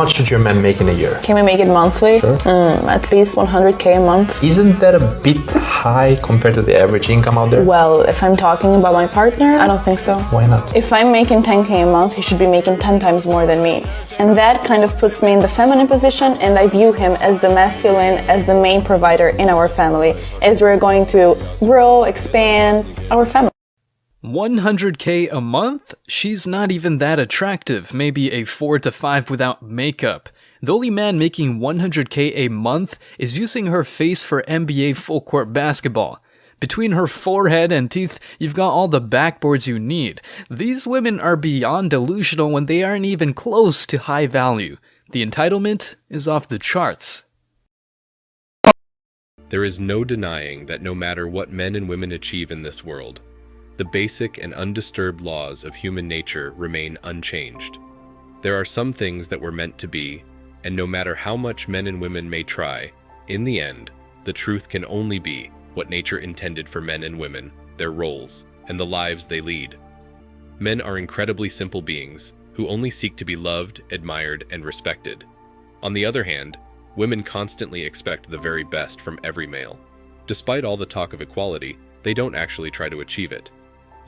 much should your man make in a year? Can we make it monthly? Sure. At least 100K a month. Isn't that a bit high compared to the average income out there? Well, if I'm talking about my partner, I don't think so. Why not? If I'm making 10K a month, he should be making 10 times more than me. And that kind of puts me in the feminine position, and I view him as the masculine, as the main provider in our family, as we're going to grow, expand our family. 100K a month? She's not even that attractive, maybe a 4 to 5 without makeup. The only man making 100K a month is using her face for NBA full court basketball. Between her forehead and teeth, you've got all the backboards you need. These women are beyond delusional when they aren't even close to high value. The entitlement is off the charts. There is no denying that no matter what men and women achieve in this world, the basic and undisturbed laws of human nature remain unchanged. There are some things that were meant to be, and no matter how much men and women may try, in the end, the truth can only be what nature intended for men and women, their roles, and the lives they lead. Men are incredibly simple beings who only seek to be loved, admired, and respected. On the other hand, women constantly expect the very best from every male. Despite all the talk of equality, they don't actually try to achieve it.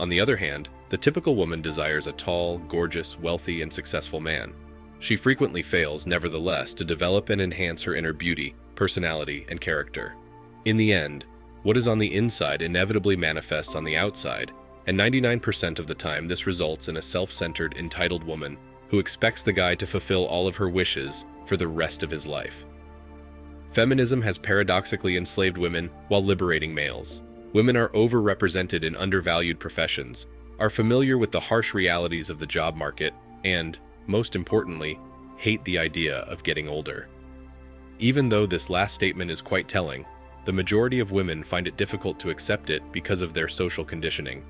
On the other hand, the typical woman desires a tall, gorgeous, wealthy, and successful man. She frequently fails, nevertheless, to develop and enhance her inner beauty, personality, and character. In the end, what is on the inside inevitably manifests on the outside, and 99% of the time this results in a self-centered, entitled woman who expects the guy to fulfill all of her wishes for the rest of his life. Feminism has paradoxically enslaved women while liberating males. Women are overrepresented in undervalued professions, are familiar with the harsh realities of the job market, and, most importantly, hate the idea of getting older. Even though this last statement is quite telling, the majority of women find it difficult to accept it because of their social conditioning.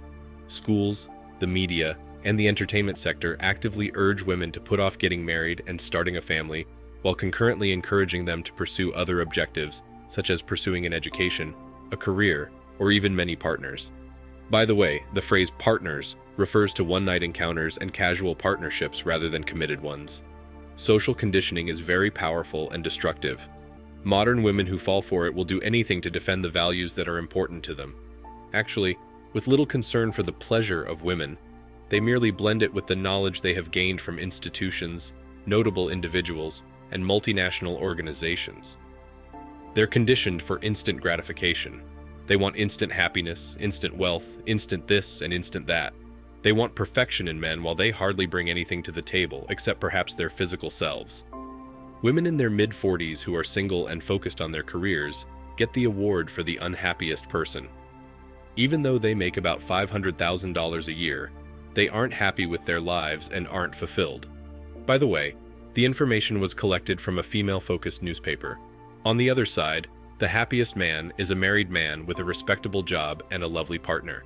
Schools, the media, and the entertainment sector actively urge women to put off getting married and starting a family, while concurrently encouraging them to pursue other objectives, such as pursuing an education, a career, or even many partners. By the way, the phrase partners refers to one-night encounters and casual partnerships rather than committed ones. Social conditioning is very powerful and destructive. Modern women who fall for it will do anything to defend the values that are important to them. Actually, with little concern for the pleasure of women, they merely blend it with the knowledge they have gained from institutions, notable individuals, and multinational organizations. They're conditioned for instant gratification. They want instant happiness, instant wealth, instant this and instant that. They want perfection in men while they hardly bring anything to the table except perhaps their physical selves. Women in their mid-40s who are single and focused on their careers get the award for the unhappiest person. Even though they make about $500,000 a year, they aren't happy with their lives and aren't fulfilled. By the way, the information was collected from a female-focused newspaper. On the other side, the happiest man is a married man with a respectable job and a lovely partner.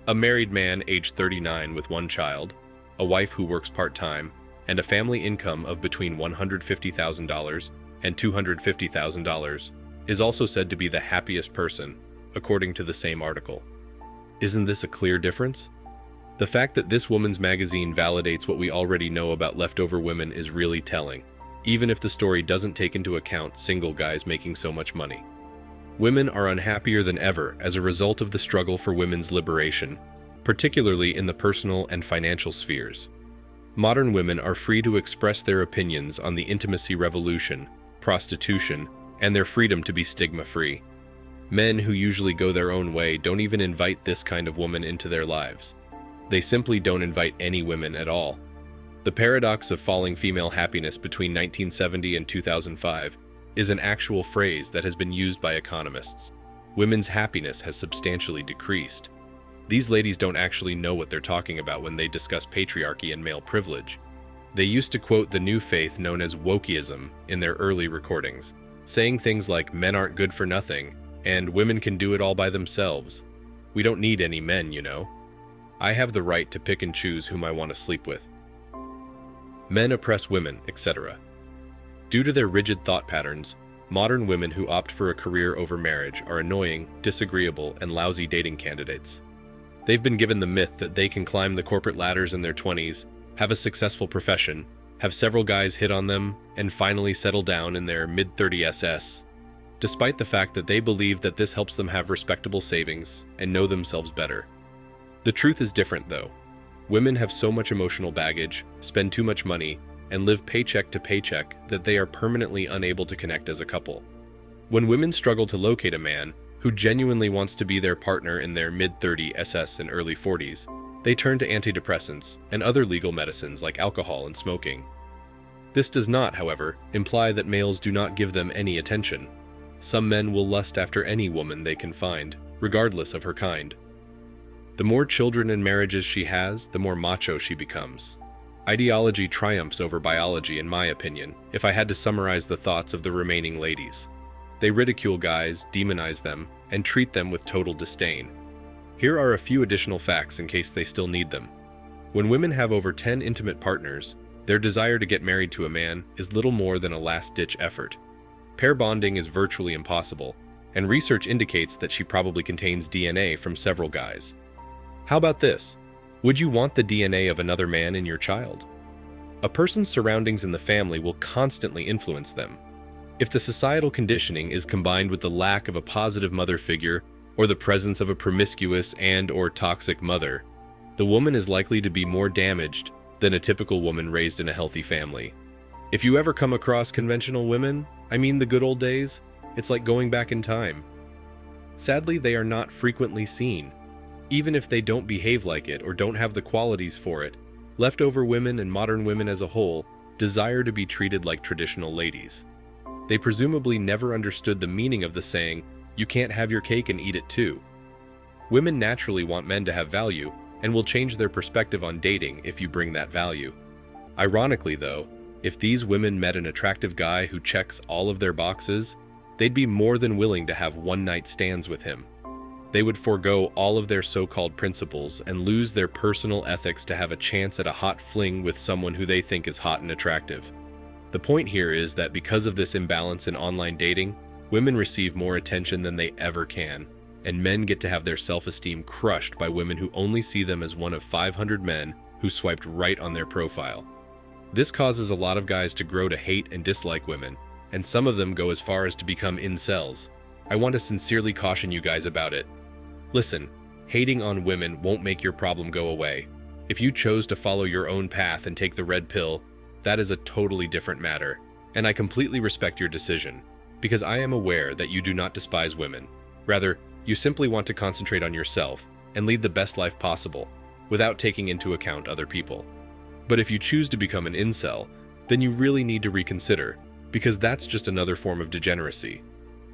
A married man aged 39 with one child, a wife who works part-time, and a family income of between $150,000 and $250,000 is also said to be the happiest person, according to the same article. Isn't this a clear difference? The fact that this woman's magazine validates what we already know about leftover women is really telling, even if the story doesn't take into account single guys making so much money. Women are unhappier than ever as a result of the struggle for women's liberation, particularly in the personal and financial spheres. Modern women are free to express their opinions on the intimacy revolution, prostitution, and their freedom to be stigma-free. Men who usually go their own way don't even invite this kind of woman into their lives. They simply don't invite any women at all. The paradox of falling female happiness between 1970 and 2005 is an actual phrase that has been used by economists. Women's happiness has substantially decreased. These ladies don't actually know what they're talking about when they discuss patriarchy and male privilege. They used to quote the new faith known as wokeism in their early recordings, saying things like men aren't good for nothing and women can do it all by themselves. We don't need any men, you know. I have the right to pick and choose whom I want to sleep with. Men oppress women, etc. Due to their rigid thought patterns, modern women who opt for a career over marriage are annoying, disagreeable, and lousy dating candidates. They've been given the myth that they can climb the corporate ladders in their 20s, have a successful profession, have several guys hit on them, and finally settle down in their mid-30 SS, despite the fact that they believe that this helps them have respectable savings and know themselves better. The truth is different, though. Women have so much emotional baggage, spend too much money, and live paycheck to paycheck that they are permanently unable to connect as a couple. When women struggle to locate a man who genuinely wants to be their partner in their mid-30 SS and early 40s, they turn to antidepressants and other legal medicines like alcohol and smoking. This does not, however, imply that males do not give them any attention. Some men will lust after any woman they can find, regardless of her kind. The more children and marriages she has, the more macho she becomes. Ideology triumphs over biology, in my opinion, if I had to summarize the thoughts of the remaining ladies. They ridicule guys, demonize them, and treat them with total disdain. Here are a few additional facts in case they still need them. When women have over 10 intimate partners, their desire to get married to a man is little more than a last-ditch effort. Pair bonding is virtually impossible, and research indicates that she probably contains DNA from several guys. How about this? Would you want the DNA of another man in your child? A person's surroundings in the family will constantly influence them. If the societal conditioning is combined with the lack of a positive mother figure or the presence of a promiscuous and/or toxic mother, the woman is likely to be more damaged than a typical woman raised in a healthy family. If you ever come across conventional women, I mean the good old days, it's like going back in time. Sadly, they are not frequently seen. Even if they don't behave like it or don't have the qualities for it, leftover women and modern women as a whole desire to be treated like traditional ladies. They presumably never understood the meaning of the saying, "You can't have your cake and eat it too." Women naturally want men to have value and will change their perspective on dating if you bring that value. Ironically, though, if these women met an attractive guy who checks all of their boxes, they'd be more than willing to have one-night stands with him. They would forego all of their so-called principles and lose their personal ethics to have a chance at a hot fling with someone who they think is hot and attractive. The point here is that because of this imbalance in online dating, women receive more attention than they ever can, and men get to have their self-esteem crushed by women who only see them as one of 500 men who swiped right on their profile. This causes a lot of guys to grow to hate and dislike women, and some of them go as far as to become incels. I want to sincerely caution you guys about it. Listen, hating on women won't make your problem go away. If you chose to follow your own path and take the red pill, that is a totally different matter, and I completely respect your decision, because I am aware that you do not despise women. Rather, you simply want to concentrate on yourself and lead the best life possible, without taking into account other people. But if you choose to become an incel, then you really need to reconsider, because that's just another form of degeneracy.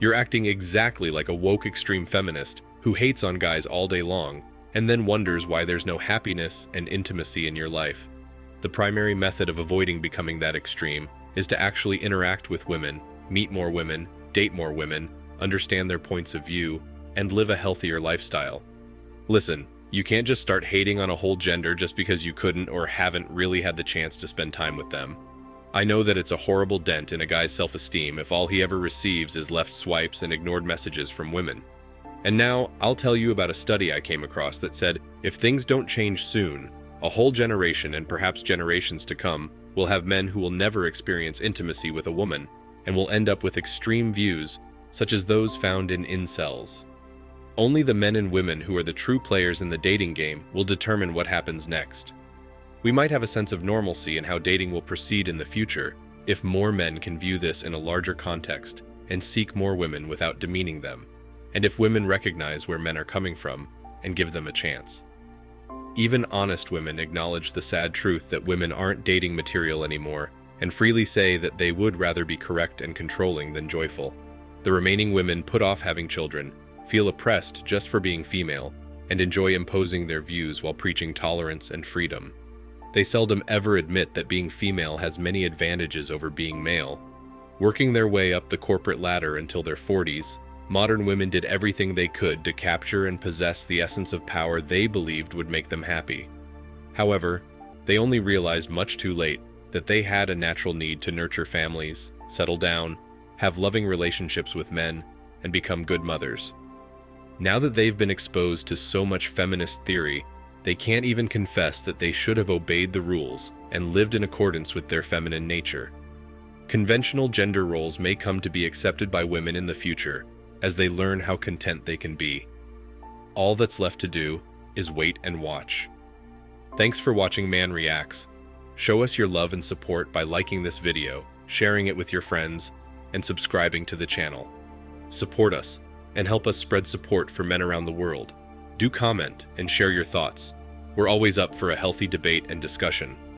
You're acting exactly like a woke extreme feminist who hates on guys all day long and then wonders why there's no happiness and intimacy in your life. The primary method of avoiding becoming that extreme is to actually interact with women, meet more women, date more women, understand their points of view, and live a healthier lifestyle. Listen, you can't just start hating on a whole gender just because you couldn't or haven't really had the chance to spend time with them. I know that it's a horrible dent in a guy's self-esteem if all he ever receives is left swipes and ignored messages from women. And now, I'll tell you about a study I came across that said if things don't change soon, a whole generation and perhaps generations to come will have men who will never experience intimacy with a woman and will end up with extreme views such as those found in incels. Only the men and women who are the true players in the dating game will determine what happens next. We might have a sense of normalcy in how dating will proceed in the future if more men can view this in a larger context and seek more women without demeaning them, and if women recognize where men are coming from and give them a chance. Even honest women acknowledge the sad truth that women aren't dating material anymore and freely say that they would rather be correct and controlling than joyful. The remaining women put off having children, feel oppressed just for being female, and enjoy imposing their views while preaching tolerance and freedom. They seldom ever admit that being female has many advantages over being male. Working their way up the corporate ladder until their 40s, modern women did everything they could to capture and possess the essence of power they believed would make them happy. However, they only realized much too late that they had a natural need to nurture families, settle down, have loving relationships with men, and become good mothers. Now that they've been exposed to so much feminist theory, They can't even confess that they should have obeyed the rules and lived in accordance with their feminine nature. Conventional gender roles may come to be accepted by women in the future as they learn how content they can be. All that's left to do is wait and watch. Thanks for watching Man Reacts. Show us your love and support by liking this video, sharing it with your friends, and subscribing to the channel. Support us and help us spread support for men around the world. Do comment and share your thoughts. We're always up for a healthy debate and discussion.